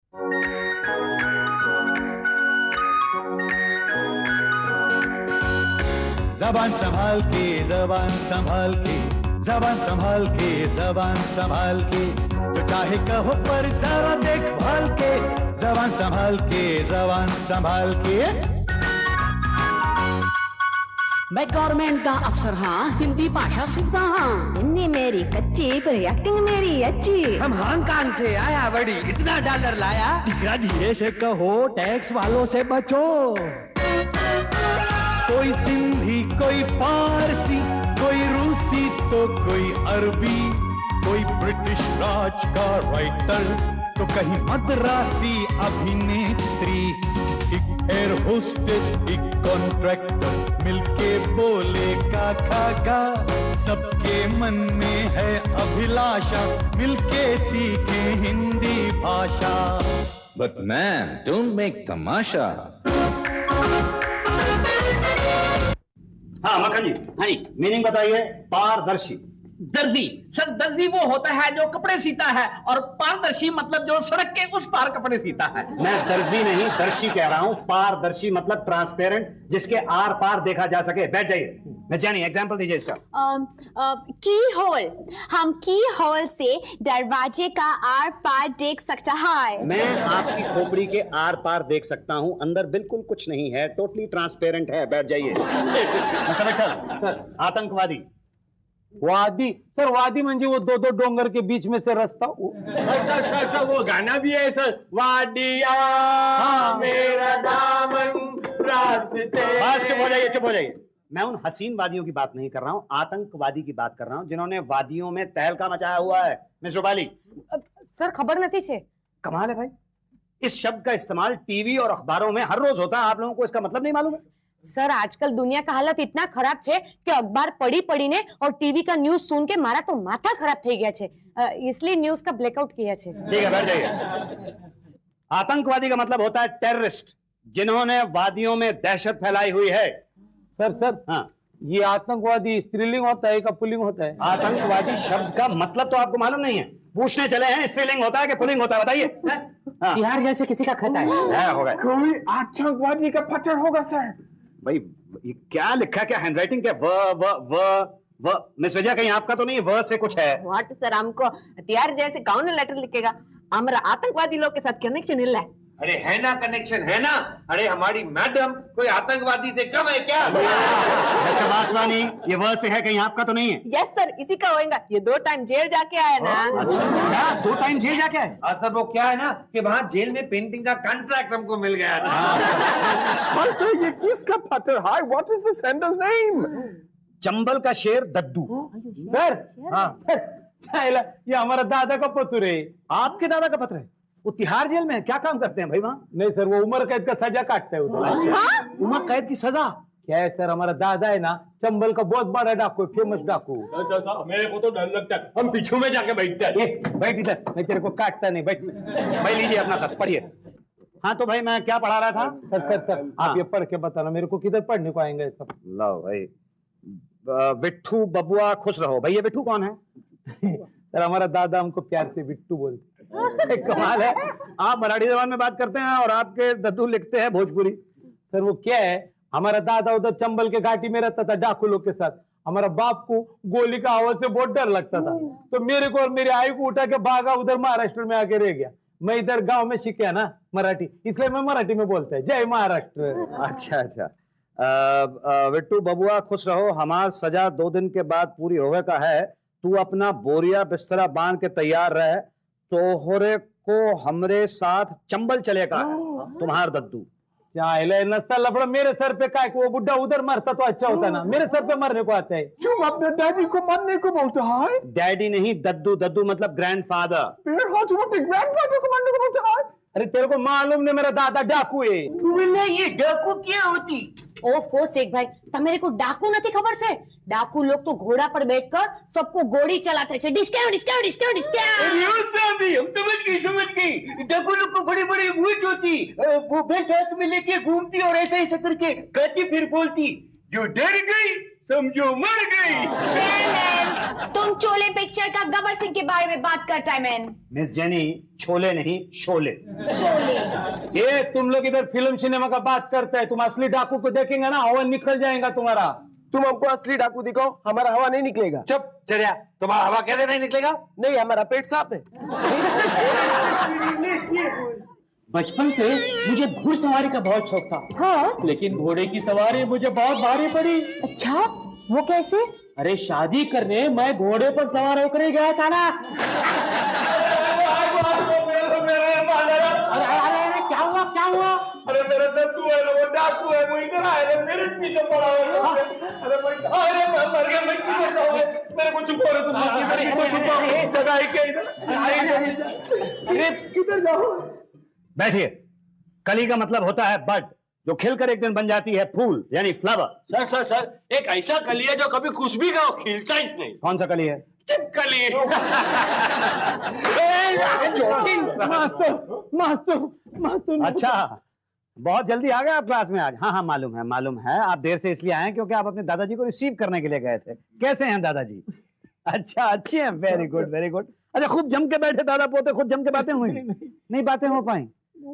जबान संभाल के, जबान संभाल के, जबान संभाल के, जबान संभाल के, जो चाहे कहो पर जरा देखभाल के, जबान संभाल के, जबान संभाल के। मैं गवर्नमेंट का अफसर हाँ, हिंदी भाषा सीखता हाँ। हिंदी मेरी कच्ची पर एक्टिंग मेरी अच्छी। हम हांगकांग से आया बड़ी, इतना डॉलर लाया। इतना धीरे से कहो, टैक्स वालों से बचो। कोई सिंधी, कोई पारसी, कोई रूसी तो कोई अरबी, कोई ब्रिटिश राज का राइटर तो कहीं मद्रासी अभिनेत्री, एक एयर होस्टेस, एक कॉन्ट्रैक्टर मिलके बोले का खाका, सबके मन में है अभिलाषा मिलके सीखे हिंदी भाषा। But man, don't make तमाशा। हाँ मक्खन जी, हाँ जी, मीनिंग बताइए। पारदर्शी। दर्जी सर, दर्जी वो होता है जो कपड़े सीता है, और पारदर्शी मतलब जो सड़क के उस पार कपड़े सीता है। मैं दर्जी नहीं दर्शी कह रहा हूँ। पारदर्शी मतलब ट्रांसपेरेंट, जिसके आर पार देखा जा सके। बैठ जाइए। मैं जानी एग्जाम्पल दीजिए इसका। की होल, हम की होल से दरवाजे का आर पार देख सकता है। मैं आपकी खोपड़ी के आर पार देख सकता हूँ, अंदर बिल्कुल कुछ नहीं है, टोटली ट्रांसपेरेंट है। बैठ जाइए। मिस्टर विठल सर, आतंकवादी। वादी सर, वादी म्हणजे वो दो दो डोंगर के बीच में से रास्ता। सर सर सर, वो गाना भी है सर, वादिया मेरा दामन रास्ते। बस चुप हो जाइए, चुप हो जाइए। मैं उन हसीन वादियों की बात नहीं कर रहा हूँ, आतंकवादी की बात कर रहा हूँ, जिन्होंने वादियों में तहलका मचाया हुआ है। मिस रूपाली। सर खबर नहीं छे। कमाल है भाई, इस शब्द का इस्तेमाल टीवी और अखबारों में हर रोज होता है, आप लोगों को इसका मतलब नहीं मालूम है? सर आजकल दुनिया का हालत इतना खराब है कि अखबार पढ़ी पढ़ी ने और टीवी का न्यूज सुन के मारा तो माथा खराब થઈ ગયા છે, इसलिए न्यूज का ब्लैकआउट किया છે। ठीक है, बैठ जाइए। आतंकवादी का मतलब होता है टेररिस्ट, जिन्होंने वादियों में दहशत फैलाई हुई है। सर हाँ, ये आतंकवादी स्त्रीलिंग होता है का पुल्लिंग होता है? आतंकवादी शब्द का मतलब तो आपको मालूम नहीं है? पूछने चले हैं स्त्रीलिंग होता है कि पुल्लिंग होता है, बताइए। बिहार जैसे किसी का खत है होगा। कोई आतंकवादी का पत्थर होगा सर। भाई ये क्या लिखा, क्या हैंडराइटिंग, क्या व मिस विजया, कहीं आपका तो नहीं व से कुछ है? व्हाट सर, हमको हथियार जैसे कौन लेटर लिखेगा? हमारा आतंकवादी लोग के साथ कनेक्शन हिला है। अरे है ना कनेक्शन, है ना। अरे हमारी मैडम कोई आतंकवादी से कम है क्या? मिस्टर वासवानी, ये व से है, कहीं आपका तो नहीं है? यस सर, इसी का होएगा। ये 2 टाइम जेल जाके आया ना। अच्छा, क्या 2 टाइम जेल जाके आए? सर वो क्या है ना कि वहाँ जेल में पेंटिंग का कॉन्ट्रैक्ट हमको मिल गया था। सर ये किसका पत्थर है? What is the sender's name? Chambal का शेर दद्दू। सर हाँ सर, चाइला ये हमारा दादा का पत्थर है। आपके दादा का पत्र है? वो तिहाड़ जेल में है, क्या काम करते हैं भाई वहाँ? नहीं सर, वो उम्र कैद का सजा काटता है उधर। अच्छा, उम्र कैद की सजा? क्या है सर, हमारा दादा है ना चंबल का बहुत बड़ा डाकू, फेमस डाकू। मेरे को तो डर लगता है, हम पीछू में जाके बैठते हैं। बैठ इधर, मैं तेरे को काटता नहीं, बैठ। भाई लीजिए अपना खत, पढ़िए। हाँ तो भाई मैं क्या पढ़ा रहा था? सर आप ये पढ़ के बताना मेरे को, किधर पढ़ने को आएंगे सब। लो भाई, विट्ठू बबुआ खुश रहो। भाई ये विट्ठू कौन है? सर हमारा दादा हमको प्यार से बिट्टू बोलते। कमाल है, आप मराठी जबान में बात करते हैं और आपके दद्दू लिखते हैं भोजपुरी। सर वो क्या है, हमारा दादा उधर चंबल के घाटी में रहता था डाकू लोग के साथ। हमारा बाप को गोली का आवाज से बहुत डर लगता था, तो मेरे को और मेरी आई को उठा के भागा उधर महाराष्ट्र में आके रह गया। मैं इधर गांव में सीखा ना मराठी, इसलिए मैं मराठी में बोलता है। जय महाराष्ट्र। अच्छा, विट्टू बबुआ खुश रहो, हमार सजा 2 दिन के बाद पूरी होवे का है। तू अपना बोरिया बिस्तरा बांध के तैयार रहे, तोहरे को हमरे साथ चंबल चलेगा। तुम्हार दद्दू। चाहे नस्ता लफड़ा मेरे सर पे काय, वो बुढ़ा उधर मरता तो अच्छा होता ना, मेरे सर पे मरने को आता है। तुम अपने डैडी को मरने को बोलते है? डैडी नहीं, दद्दू। दद्दू मतलब ग्रैंडफादर। तुम अपने ग्रैंडफादर को मरने को बोलते है? अरे तेरे को मालूम नहीं, मेरा दादा डाकू है। ये डाकू क्या होती? ओफो शेख भाई, तमेरे को डाकू नहीं खबर छे? डाकू लोग तो घोड़ा पर बैठकर सबको गोली चलाते थे। Discount discount discount discount. हम समझ गई। डाकू लोग को बड़ी बड़ी मूछ होती, वो बेल्ट हाथ में लेके घूमती और ऐसा ऐसा करके कहती फिर बोलती, जो डर गई समझो मर गई। चेयरमैन, तुम शोले पिक्चर का गब्बर सिंह के बारे में बात करता है मैन। मिस जेनी, छोले नहीं शोले। शोले। ये तुम लोग इधर फिल्म सिनेमा का बात करते हैं, तुम असली डाकू को देखेंगे ना हवा निकल जाएगा तुम्हारा। तुम हमको असली डाकू दिखाओ, हमारा हवा नहीं निकलेगा। चुप चढ़िया, तुम्हारा हवा कैसे नहीं निकलेगा? नहीं, हमारा पेट साफ है। बचपन से मुझे घुड़सवारी का बहुत शौक था। हाँ? लेकिन घोड़े की सवारी मुझे बहुत भारी पड़ी। अच्छा, वो कैसे? अरे शादी करने मैं घोड़े पर सवार होकर ही गया था ना। अरे क्या हुआ क्या हुआ? अरे मेरा दद्दू है ना, वो डाकू है, वो इधर आया ना, मेरे पीछे पड़ा हुआ है। अरे मैं मर गया, मैं किधर जाऊँ? मेरे को चुप हो रहे तुम, जगह है क्या इधर? अरे किधर जाओ? बैठिए। कली का मतलब होता है बड, जो खिलकर एक दिन बन जाती है फूल यानी फ्लावर। सर सर सर, एक ऐसा कली है जो कभी कुछ भी खाओ खिलता ही नहीं। कौन सा कली है? चिपकली। मास्टर अच्छा, बहुत जल्दी आ गए आप क्लास में आज। हाँ हाँ, मालूम है। आप देर से इसलिए आए हैं क्योंकि आप अपने दादाजी को रिसीव करने के लिए गए थे। कैसे हैं दादाजी? अच्छा, अच्छे हैं। Very good very good. अच्छा, खूब जम के बैठे दादा पोते, खूब जम के बातें हुई? नहीं बातें हो पाई?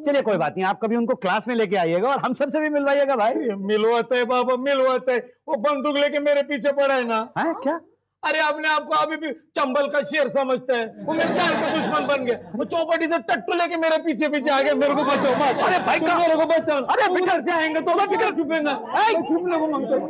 चलिए कोई बात नहीं, आप कभी उनको क्लास में लेके आइएगा और हम सबसे भी मिलवाइएगा भाई। मिलवाते है बाबा, मिलवाते है। वो बंदूक लेके मेरे पीछे पड़ा है ना। है क्या? अरे अपने आपको अभी भी चंबल का शेर समझते हैं। वो मेरे जान का दुश्मन बन गया। वो चौपाटी से टट्टू लेके मेरे पीछे पीछे आ गया। मेरे को बचाओ मत। अरे भाई मेरे को बचाओ। अरे बिटर से आएंगे तो मैं बिटर छुपेंगे। छुपने को मांगता हूं।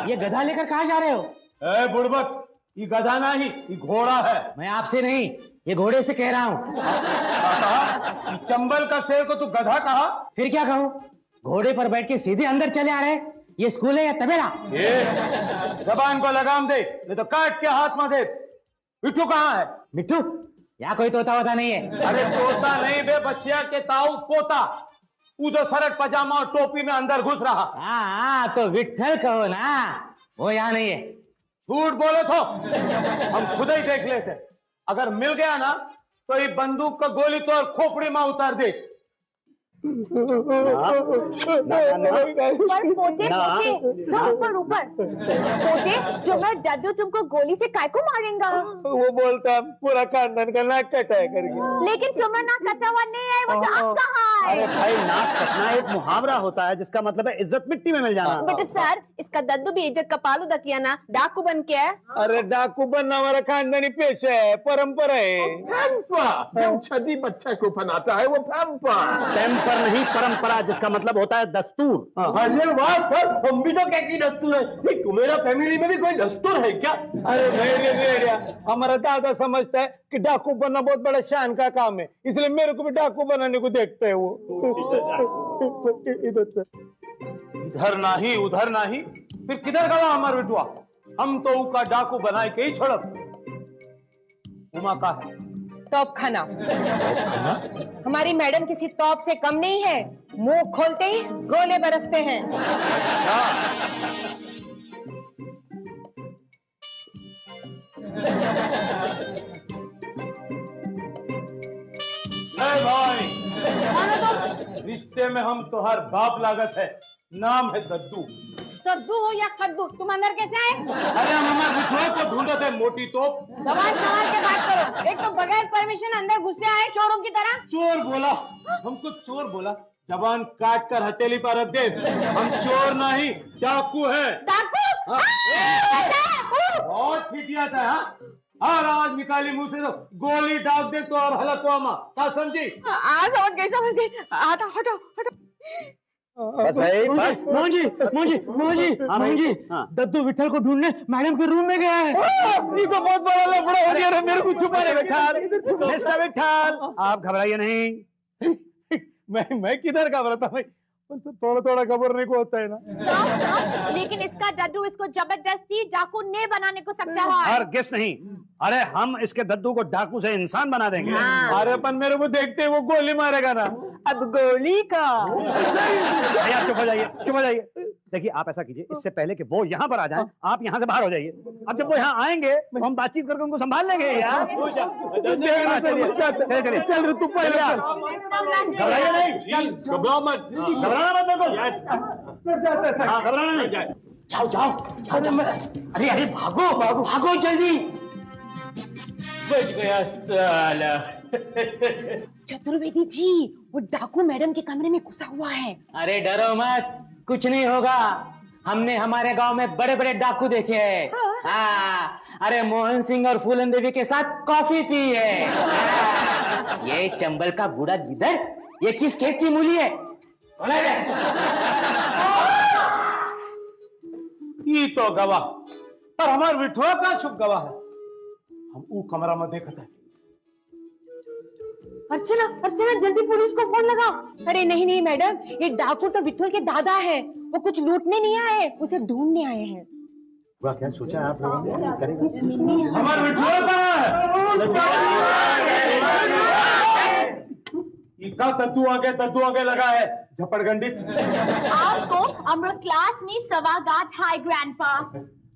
ये गधा लेकर कहाँ जा रहे हो? ए बुड़बक, ये गधा नहीं, ये घोड़ा है। मैं आपसे नहीं, ये घोड़े से कह रहा हूँ। चंबल का शेर को तू गधा कहा? फिर क्या कहूँ? घोड़े पर बैठ के सीधे अंदर चले आ रहे। ये स्कूल है या तबेला? ये जबान को लगाम दे, नहीं तो काट के हाथ में दे। मिट्टू कहाँ है? मिट्टू? यहाँ कोई तोता होता नहीं है। अरे तोता नहीं बे, बच्चिया के ताऊ पोता। उधर शर्ट पजामा और टोपी में अंदर घुस रहा। हाँ, तो विट्ठल कहो ना, वो यहाँ नहीं है। झूठ बोले तो हम खुद ही देख लेते। अगर मिल गया ना तो ये बंदूक का गोली तो और खोपड़ी में उतार दे। पर पोते सब ऊपर पोते, तुम्हारा डड्डू तुमको गोली से काय को मारेगा? वो बोलता पूरा खानदान का नाक कटा है करके। लेकिन तुम्हारा नाक कटा हुआ नहीं है, वो अब कहाँ अरे है? भाई, नाक कटना एक मुहावरा होता है जिसका मतलब है इज्जत मिट्टी में मिल जाना। बेटे सर, इसका दद्दू भी इज्जत का पालूदा किया ना, डाकू बन के है। अरे डाकू बनना हमारा खानदानी पेशा है, परंपरा है। जब छठी बच्चा को बनाता है वो टेम्पर नहीं, परंपरा, जिसका मतलब होता है दस्तूर। अरे वाह सर, हम भी तो क्या की दस्तूर है। तुम्हारा फैमिली में भी कोई दस्तूर है क्या? अरे मेरे बेड़िया, हमारा दादा समझता है कि डाकू बनना बहुत बड़ा शान का काम है, इसलिए मेरे को भी डाकू बनाने को देखते हैं वो। इधर नहीं उधर नहीं, फिर किधर गया हमारा बेटुआ? हम तो उसका डाकू बनाए के ही छोड़ब। उमा का है तोप खाना। हमारी मैडम किसी तोप से कम नहीं है, मुंह खोलते ही गोले बरसते हैं। भाई, रिश्ते में हम तो हर बाप लागत है। नाम है दद्दू। कद्दू हो या कद्दू, तुम अंदर कैसे आए? अरे हम हमारे बिछुआ को ढूंढते हैं, मोटी तोप। जबान संभाल के बात करो। एक तो बगैर परमिशन अंदर घुसे आए चोरों की तरह। चोर बोला, हमको चोर बोला। जबान काट कर हथेली पर रख दे। हम चोर नहीं, डाकू है। डाकू? बहुत खिटिया था। हाँ, आवाज निकाली मुंह से तो गोली डाल दे तो और हलक हुआ। क्या समझी? समझ गई। हटो हटो हटो। बस भाई, बस। मोहन हाँ। दद्दू विट्ठल को ढूंढने मैडम के रूम में गया है। ये तो बहुत बड़ा लफड़ा हो गया। मेरे को छुपा रहे। मिस्टर विट्ठल, आप घबराइए नहीं। मैं किधर घबराता भाई, थोड़ा थोड़ा घबराने को होता है ना। लेकिन इसका दद्दू इसको जबरदस्ती डाकू ने बनाने को सकता है। हरगिज़ नहीं। अरे हम इसके दद्दू को डाकू से इंसान बना देंगे। अरे अपन मेरे को देखते ही वो गोली मारेगा ना। अब गोली का। भैया चुप हो जाइए, चुप हो जाइए। देखिए आप ऐसा कीजिए, इससे पहले कि वो यहाँ पर आ जाएं, आप यहाँ से बाहर हो जाइए। अब जब वो यहाँ आएंगे तो हम बातचीत करके उनको संभाल लेंगे यार। चलिए चल रे तू पहले चल। घबराइए नहीं, घबराओ मत, घबराना मत बिल्कुल। हाँ, घबराना नहीं। जाओ जाओ, अरे अरे भागो भागो भागो जल्दी। बच गया साला। चतुर्वेदी जी, वो डाकू मैडम के कमरे में घुसा हुआ है। अरे डरो मत, कुछ नहीं होगा। हमने हमारे गांव में बड़े बड़े डाकू देखे हैं। हाँ, अरे मोहन सिंह और फूलन देवी के साथ कॉफी पी है। हाँ, ये चंबल का बूढ़ा गिदड़, ये किस खेत की मूली है? ये तो गवाह, पर हमार विठुआ का छुप गवाह है। हम ऊ कमरा में देखा था। अर्चना, अर्चना जल्दी पुलिस को फोन लगाओ। अरे नहीं नहीं मैडम, ये डाकू तो विठुल के दादा है। वो कुछ लूटने नहीं आए, उसे ढूंढने आए हैं। पूरा क्या सोचा आप लोगों ने करेगा? हमार विठुआ कहाँ है? इका तद्दू आगे लगा है झपड़गंडिस। आपको अमर क्लास में सवागात हाय ग्रैंडपा।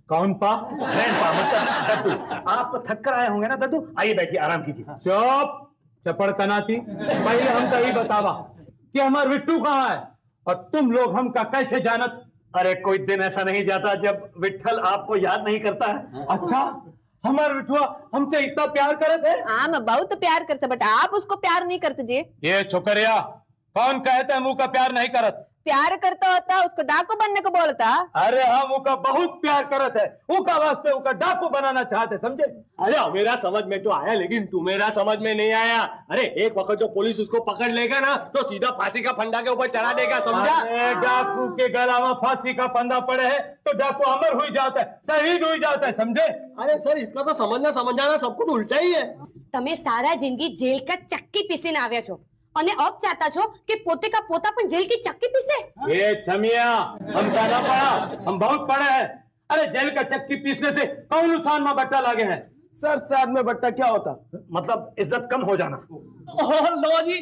कौन पा? ग्रैंडपा मतलब दद्दू। आप थक कर आए होंगे ना दद्दू, आइए बैठिए, आराम कीजिए। चुप चपड़ कनाती, पहले हमका ही बतावा कि हमार विट्टू कहाँ है और तुम लोग हमका कैसे जानत? अरे कोई दिन ऐसा नहीं जाता जब विट्ठल आपको याद नहीं करता है। अच्छा, हमार विठुआ हमसे इतना प्यार करत है? हाँ, मैं बहुत प्यार करते, बट आप उसको प्यार नहीं करते जी। ये छोकरिया, कौन कहता है मुंह का प्यार नहीं करत? प्यार करता होता उसको डाकू बनने को बोलता। अरे हम उका बहुत प्यार करत है, उका वास्ते उका डाकू बनाना चाहते, समझे? अरे मेरा समझ में तो आया, लेकिन तुम्हारा समझ में नहीं आया। अरे एक वक्त जो पुलिस उसको पकड़ लेगा ना, तो सीधा फांसी का फंदा के ऊपर चढ़ा देगा, समझा? अरे डाकू के गला में फांसी का फंदा पड़े है तो डाकू अमर हुई जाता है, शहीद हुई जाता है, समझे? अरे सर, इसका तो समझना सब कुछ उल्टा ही है। તમે સારા જિંદગી જેલ કા ચક્કી પીસીને આવ્યા છો અને अब चाहता છો कि पोते का पोता पण जेल की चक्की पीसे? ये छमिया, हम कहना पड़ा, हम बहुत पढ़े हैं। अरे जेल का चक्की पीसने से कौन नुकसान में बट्टा लागे हैं? सर साथ में बट्टा क्या होता? मतलब इज्जत कम हो जाना। लो जी,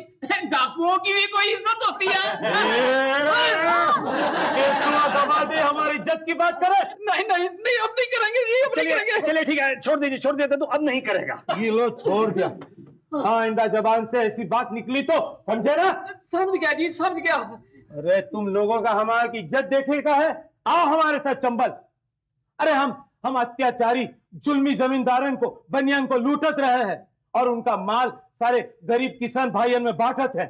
डाकुओं की भी कोई इज्जत होती है? दबा दे, हमारी इज्जत की बात करे? नहीं नहीं नहीं, अब नहीं करेंगे जी, अब नहीं चलिए करेंगे। चलिए ठीक है, छोड़ दीजिए तो अब नहीं करेगा। ये लो छोड़ दिया। आइंदा जबान से ऐसी बात निकली तो समझे ना? समझ गया जी, समझ गया। अरे तुम लोगों का हमारी इज्जत देखने का है, आओ हमारे साथ चंबल। अरे हम अत्याचारी जुल्मी जमींदारों को, बनियान को लूटत रहे हैं और उनका माल सारे गरीब किसान भाइयों में बांटत है।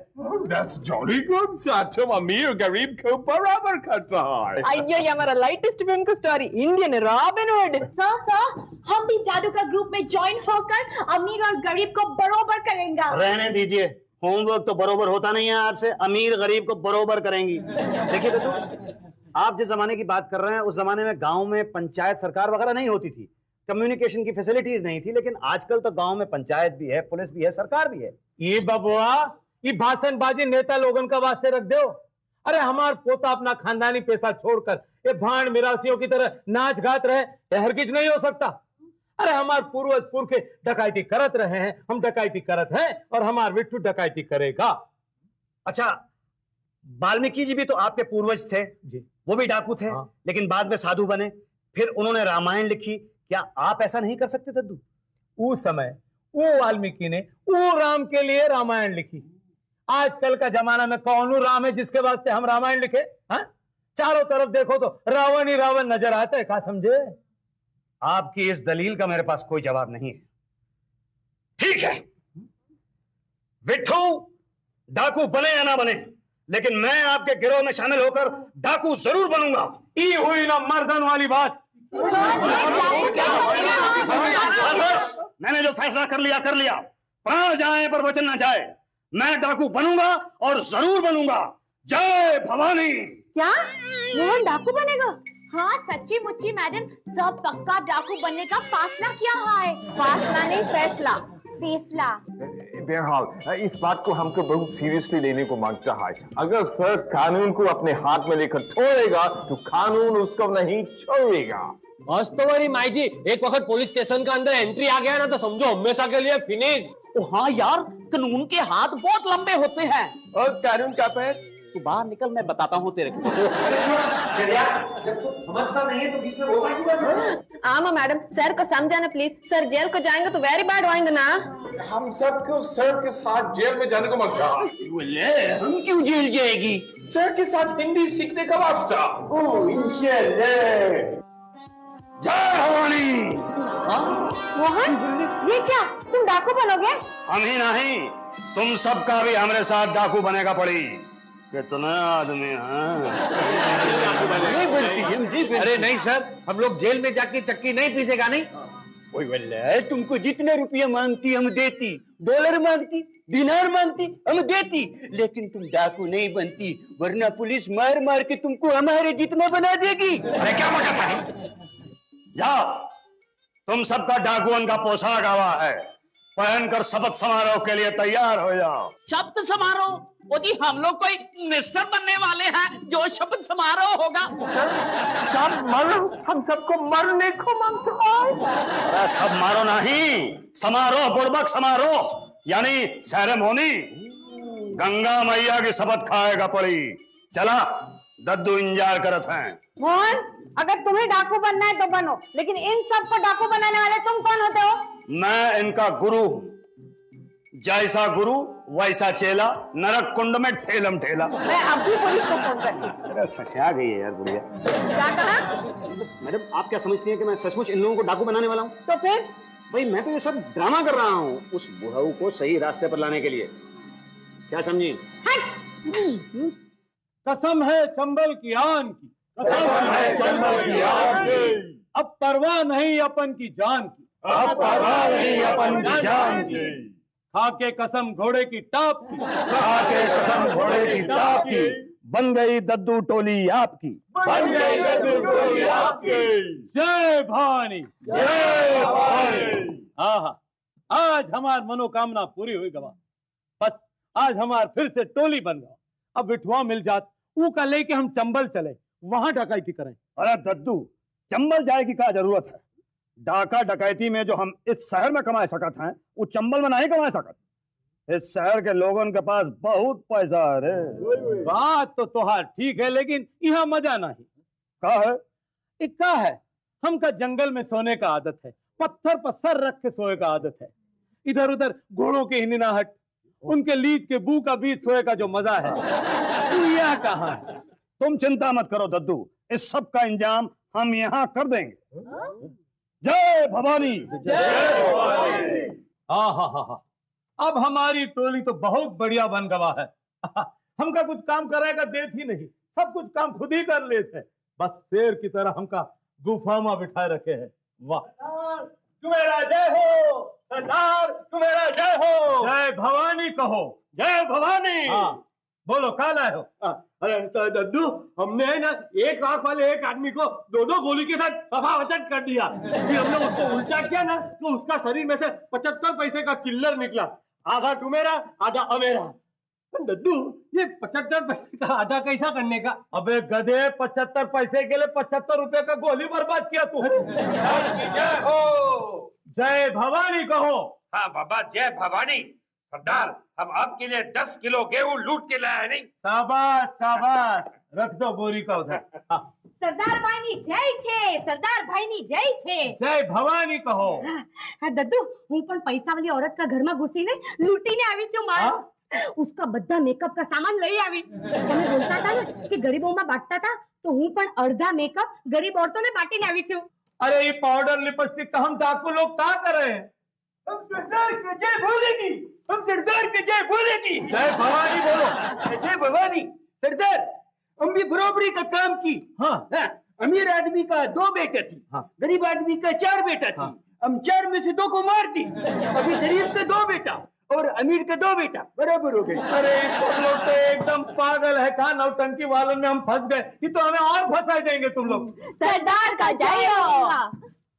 That's jolly good, साथों अमीर गरीब को बराबर करता है। अयो, ये हमारा लेटेस्ट फिल्म का story, Indian robin hood. Sir हम भी जादू का ग्रुप में ज्वाइन होकर अमीर और गरीब को बरोबर करेंगे। रहने दीजिए, होमवर्क तो बरोबर होता नहीं है आपसे, अमीर गरीब को बरोबर करेंगी। देखिए दद्दू, आप जिस जमाने की बात कर रहे हैं उस जमाने में गांव में पंचायत सरकार वगैरह नहीं होती थी, कम्युनिकेशन की फैसिलिटीज नहीं थी, लेकिन आजकल तो गांव में पंचायत भी है, पुलिस भी है, सरकार भी है। ये बबुआ, ये भाषणबाजी नेता लोगन का वास्ते रख दो। अरे हमार पोता अपना खानदानी पैसा छोड़कर ये भांड मिरासियों की तरह नाच गात रहे, ये हरगिज नहीं हो सकता। अरे हमार पूर्वज पुरखे डकैती करत रहे हैं, हम डकैती करत हैं और हमार विट्ठू डकैती करेगा। अच्छा, वाल्मीकि जी भी तो आपके पूर्वज थे जी, वो भी डाकू थे। हाँ। लेकिन बाद में साधु बने, फिर उन्होंने रामायण लिखी। क्या आप ऐसा नहीं कर सकते दद्दू? उस समय वो वाल्मीकि ने वो राम के लिए रामायण लिखी। आजकल का जमाना में कौन राम है जिसके वास्ते हम रामायण लिखे? हाँ, चारों तरफ देखो तो रावण ही रावण नजर आता है, क्या समझे? आपकी इस दलील का मेरे पास कोई जवाब नहीं है। ठीक है, विट्ठू डाकू बने या ना बने, लेकिन मैं आपके गिरोह में शामिल होकर डाकू जरूर बनूंगा। ये हुई ना मर्दन वाली बात। मैंने जो फैसला कर लिया। प्राण जाए पर वचन ना जाए, मैं डाकू बनूंगा और जरूर बनूंगा। जय भवानी। क्या मोहन डाकू बनेगा? हाँ सच्ची मुच्ची मैडम, सब पक्का डाकू बनने का फासला किया है। फासला नहीं, फैसला। फैसला। बहरहाल इस बात को हमको बहुत सीरियसली लेने को मांगता है। अगर सर कानून को अपने हाथ में लेकर छोड़ेगा तो कानून उसको नहीं छोड़ेगा। बस तो मेरी माई जी, एक वक्त पुलिस स्टेशन का अंदर एंट्री आ गया ना तो समझो हमेशा के लिए फिनिश। हाँ यार, कानून के हाथ बहुत लंबे होते हैं। और कानून का पैर तू बाहर निकल, मैं बताता हूँ तेरे को। जब तू समझता नहीं है तो बीच में बोलता क्यों? आमा मैडम, सर को समझाना प्लीज। सर जेल को जाएंगे तो वेरी बैड होएंगे ना। हम सबको सर के साथ जेल में जाने को मत कहा। हम क्यों जेल जाएगी? सर के साथ हिंदी सीखने का वास्ता। जय भवानी। मोहन, ये क्या, तुम डाकू बनोगे? हम ही नहीं, तुम सबका भी हमारे साथ डाकू बनेगा पड़ी। कितना आदमी हैं? नहीं बनती। अरे नहीं सर, हम लोग जेल में जाके चक्की नहीं पीसेगा नहीं। ओए वल्ले, तुमको जितने रुपये मांगती हम देती, डॉलर मांगती, दिनार मांगती हम देती, लेकिन तुम डाकू नहीं बनती, वरना पुलिस मार मार के तुमको हमारे जितना बना देगी। अरे क्या मौका है? जाओ, तुम सबका डाकुओं का पोशाक आवा है, पहनकर शपथ समारोह के लिए तैयार हो जाओ। शपथ समारोह? वो जी हम लोग कोई मिनिस्टर बनने वाले हैं जो शपथ समारोह होगा। सब मरो, हम सबको मरने को मांगता है। अरे सब मारो नहीं, समारोह पूर्वक समारोह, यानी सेरेमोनी। गंगा मैया की शपथ खाएगा पड़ी। चला, दद्दू इंतजार करत हैं। मोहन, अगर तुम्हें डाकू बनना है तो बनो, लेकिन इन सबको डाकू बनाने वाले तुम कौन होते हो? मैं इनका गुरु हूं। जैसा गुरु वैसा चेला, नरक कुंड में ठेलम ठेला। मैं अभी पुलिस को फोन करती हूँ। अरे सखिया गई है यार बुढ़िया। क्या कहा? मैडम, आप क्या समझती हैं कि मैं सचमुच इन लोगों को डाकू बनाने वाला हूँ? तो फिर? भाई मैं तो ये सब ड्रामा कर रहा हूँ उस बुढ़ऊ को सही रास्ते पर लाने के लिए। क्या समझी? कसम है चंबल की आन की, कसम है चंबल की आन की, अब परवाह नहीं अपन की जान की, अब परवाह नहीं अपन की जान की। खाके कसम घोड़े की टाप की, खाके कसम घोड़े की टाप की, बन गई दद्दू टोली आपकी, बन गई दद्दू टोली आपकी। जय भवानी, जय भवानी। हाँ, आज हमार मनोकामना पूरी हुई गवा। बस आज हमार फिर से टोली बन गया। अब बिठवा मिल जात, ऊ का लेके हम चंबल चले, वहां डकैती करें। अरे दद्दू, चंबल जाए की क्या जरूरत है? डाका डकैती में जो हम इस शहर में कमा सकत हैं, वो चंबल में नहीं कमा सकत। इस शहर के लोगों के पास बहुत पैसा है रे। बात तो तुहार ठीक है, लेकिन यहाँ मजा नहीं। का है? इक्का है, हमका जंगल में सोने का आदत है, पत्थर पर सर रख के सोए का आदत है। इधर उधर घोड़ों की हिननाहट, उनके लीद के बू का बीच सोए का जो मजा है, तू यहाँ कहाँ है? तुम चिंता मत करो दद्दू, इस सब का इंतजाम हम यहाँ कर देंगे। जय भवानी, जय भवानी। हाँ, अब हमारी टोली तो बहुत बढ़िया बन गवा है। हमका कुछ काम कराएगा देत ही नहीं, सब कुछ काम खुद ही कर लेते हैं। बस शेर की तरह हमका गुफा में बिठाए रखे हैं। वाह, तुम्हारा जय हो सरदार, तुम्हारा जय हो। जय भवानी कहो। जय भवानी। हाँ, बोलो क्या लाए हो? अरे दद्दू, हमने है ना एक आंख वाले एक आदमी को दो गोली के साथ सफावचन कर दिया। फिर हमने उसको उल्टा किया ना तो उसका शरीर में से 75 पैसे का चिल्लर निकला। आधा तुम्हारा, आधा अमेरा। दद्दू, ये 75 पैसे का आधा कैसा करने का? अबे गधे, 75 पैसे के लिए 75 रुपए का गोली बर्बाद किया तू। जय हो। जय भवानी कहो। हाँ बाबा, जय भवानी। सरदार, हम आपके लिए 10 किलो गेहूं लूट के लाया नहीं। शाबाश शाबाश, रख दो बोरी का उधर। सरदार भाई जय छे, सरदार भाई जय छे। जय भवानी कहो। दद्दू, હું પણ પૈસા વાળી औरत का घर में घुसीने लूटीने આવી છું માર। उसका બધા मेकअप का सामान લઈ આવી। તમે બોલતા હતા ને કે ગરીબોમાં બાંટતા હતા, તો હું પણ અડધા મેકઅપ ગરીબ औरतोने બાંટીને આવી છું। अरे ये पाउडर लिपस्टिक का हम डाकू लोग क्या कर रहे हैं? हम सरदार के जय बोलेगी, हम सरदार के जय बोलेगी। जय भवानी बोलो। जय भवानी। सरदार, हम भी बराबरी का काम की। हाँ, अमीर आदमी का 2 बेटा थी, गरीब आदमी का 4 बेटा थी। हम 4 में से 2 को मार दी। अभी गरीब का 2 बेटा और अमीर का 2 बेटा बराबर हो गए। अरे तुम लोग तो एकदम पागल है। कहा नौटंकी वालों में हम फंस गए, ये तो हमें और फंसा देंगे तुम लोग। सरदार का जय हो।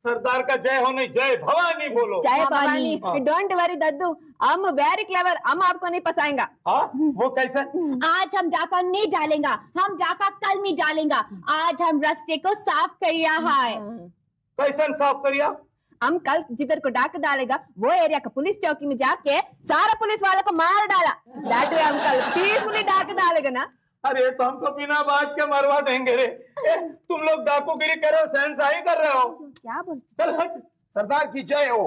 सरदार का जय हो नहीं, जय भवानी बोलो। जय भवानी। डोंट वरी दद्दू, हम वेरी क्लेवर, हम आपको नहीं फंसाएंगे। हाँ, वो कैसे? आज हम डाका नहीं डालेंगे, हम डाका कल में डालेंगे। आज हम रास्ते को साफ करिया है। कैसन साफ करिया? हम कल जिधर को डाक डालेगा वो एरिया का पुलिस चौकी में जाके सारा पुलिस वालों को मार डाला। दैट वे हम कल पीसफुली डाक डालेगा ना। अरे तो हमको बिना बात के मरवा देंगे रे। तुम लोग डाकूगिरी करो, शहनशाही कर रहे हो। क्या बोल? चल हट। सरदार की जय हो।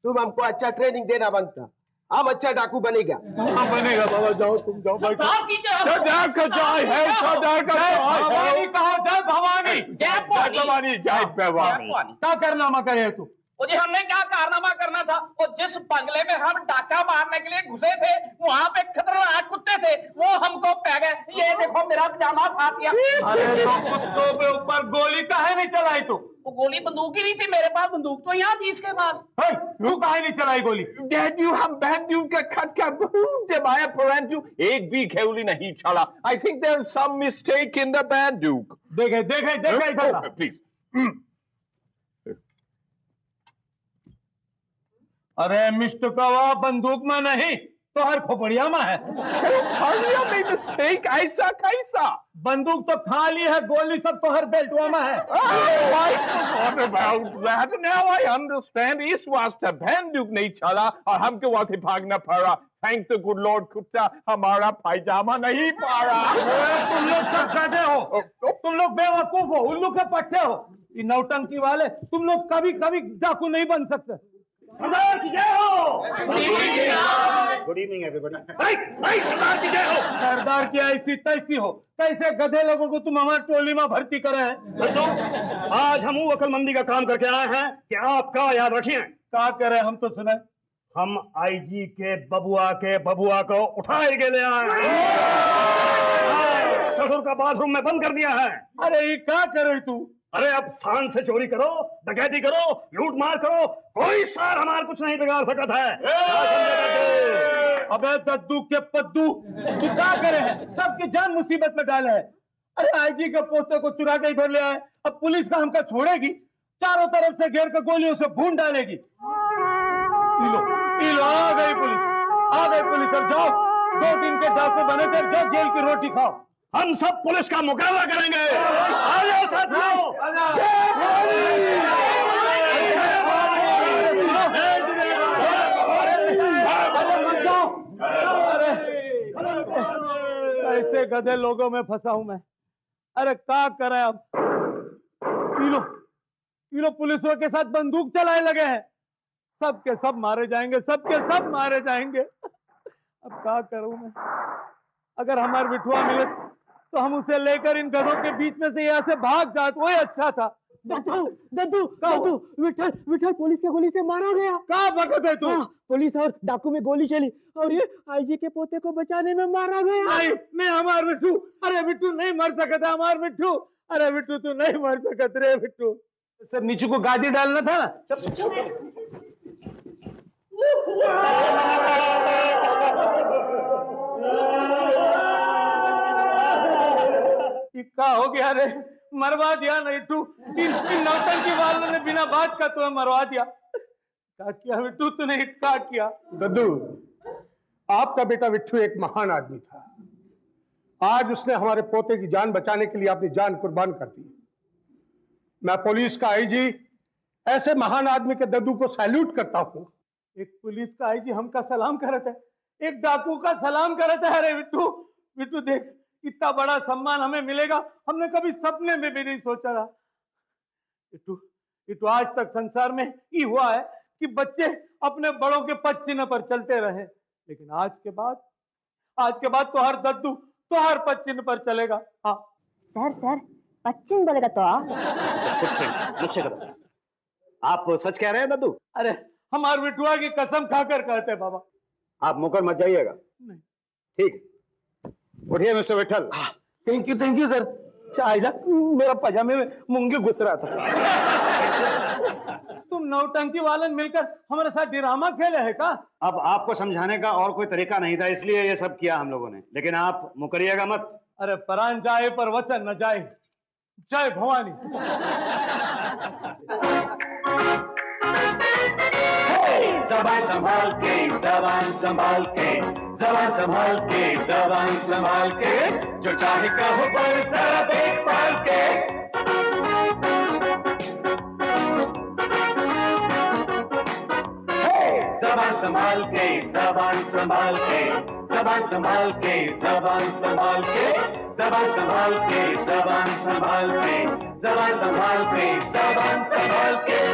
तुम हमको अच्छा ट्रेनिंग देना बनता, हम अच्छा डाकू बनेगा। हाँ बनेगा बाबा, जाओ तुम जाओ भाई। सरदार का जय है, सरदार का भवानी कहो, जय भवानी। जय भवानी। जय भवानी। क्या कारनामा करे तू? वो जी हमने क्या कारनामा करना था, और जिस बंगले में हम डाका मारने के लिए घुसे थे वहाँ पे खतरनाक कुत्ते थे, वो हमको पै गए। ये देखो मेरा पजामा फाड़ दिया। अरे तो कुत्तों पे ऊपर गोली काहे नहीं चलाई तू? वो गोली बंदूक ही नहीं थी मेरे पास, बंदूक तो यहाँ थी इसके पास। तू काहे नहीं चलाई गोली? डैडू हम बंदूक का खटका बहुत दबाया परंतु एक भी गोली नहीं चला। I think there is some mistake in the बंदूक। देखे देखे देखे इधर प्लीज। अरे मिस्टर कवा, बंदूक में नहीं तो हर खोपड़िया में है। खोपड़िया में मिस्टेक? ऐसा कैसा? बंदूक तो खाली है, गोली सब तो हर बेल्टुआ में है। What about that? Now I understand. इस वास्ते बंदूक नहीं चला और हमको वहां से भागना पड़ा। Thank the good Lord, कुत्ता हमारा पायजामा नहीं पाड़ा। तुम लोग सब गधे हो, तुम लोग बेवकूफ हो, उल्लू के पट्टे हो। ये नौटंकी वाले तुम लोग कभी कभी डाकू नहीं बन सकते। सरदार की जय हो। Good evening everybody. सरदार की जय हो। सरदार की ऐसी तैसी हो, कैसे गधे लोगों को तुम हमारी टोली में भर्ती करे हैं? तो आज हम अक्लमंदी का काम करके आए हैं कि आपका याद रखिए। क्या करे हम तो सुने। हम आईजी के बबुआ को उठाए के ले आए हैं। ससुर का बाथरूम में बंद कर दिया है। अरे ये क्या करे तू? अरे अब शान से चोरी करो, डकैती करो, लूट मार करो, कोई सार हमारा कुछ नहीं बिगाड़ सकता है। अबे दद्दू के पद्दू, तू क्या करे है? सबकी जान मुसीबत में डाले है। अरे आईजी के पोते को चुरा के इधर ले आए, अब पुलिस का हमका छोड़ेगी? चारों तरफ से घेर कर गोलियों से भून डालेगी। आ गई पुलिस। अब जाओ, 2 दिन के डाकू बने थे, जाओ जेल की रोटी खाओ। हम सब पुलिस का मुकाबला करेंगे। आ जाओ साथियों। ऐसे गधे लोगों में फंसा हूं मैं। अरे क्या करे अब? किलो पुलिसों के साथ बंदूक चलाए लगे हैं। सबके सब मारे जाएंगे, सबके सब मारे जाएंगे। अब क्या करूं मैं? अगर हमारे बिठुआ मिले तो हम उसे लेकर इन गधों के बीच में से यहाँ से भाग जाते, वही अच्छा था। दद्दू विठल पुलिस के गोली से मारा गया। कहाँ बकत है तू? पुलिस और डाकू में गोली चली और ये आईजी के पोते को बचाने में मारा गया। नहीं हमार बिट्टू। अरे बिट्टू नहीं मर सकता हमार बिट्टू। अरे बिट्टू तू नहीं मर सकत रे बिट्टू। सर नीचे को गादी डालना था ना। क्या हो गया रे? मरवा दिया ना बिट्टू। इन नौटंकी वालों ने बिना बात का तुम्हें मरवा दिया। क्या किया बिट्टू तूने? क्या किया? दद्दू, आपका बेटा बिट्टू एक महान आदमी था। आज उसने हमारे पोते की जान बचाने के लिए अपनी जान कुर्बान कर दी। मैं पुलिस का आईजी ऐसे महान आदमी के दद्दू को सैल्यूट करता हूँ। एक पुलिस का आईजी हमका सलाम करता है, एक डाकू का सलाम करता है। अरे बिट्टू देख, इतना बड़ा सम्मान हमें मिलेगा हमने कभी सपने में भी नहीं सोचा था। बिट्टू आज तक संसार में ही हुआ है कि बच्चे अपने बड़ों के पद चिन्ह पर चलते रहे, लेकिन आज के बाद तो हर दद्दू तो हर पद चिन्ह पर चलेगा। हाँ सर पद चिन्ह बोलेगा तो आप सच कह रहे हैं दद्दू? अरे हमारे बिटुआ की कसम खाकर कहते हैं बाबा। आप मुकर मत जाइएगा। ठीक, उठिए mister Vitthal. Thank you sir. चाइला मेरा पजामे में मुंगी घुस रहा था। तुम नौटंकी वाले मिलकर हमारे साथ ड्रामा खेले है का? अब आपको समझाने का और कोई तरीका नहीं था, इसलिए ये सब किया हम लोगों ने, लेकिन आप मुकरिएगा मत। अरे प्राण जाए पर वचन न जाए। जय भवानी। जबान संभाल के, जबान संभाल के, जबान संभाल के, जबान संभाल के, जो चाहे कहो पर जरा देखभाल के। जबान संभाल के, जबान संभाल के, जबान संभाल के, जबान संभाल के, जबान संभाल के, जबान संभाल के, जबान संभाल के, जबान संभाल के।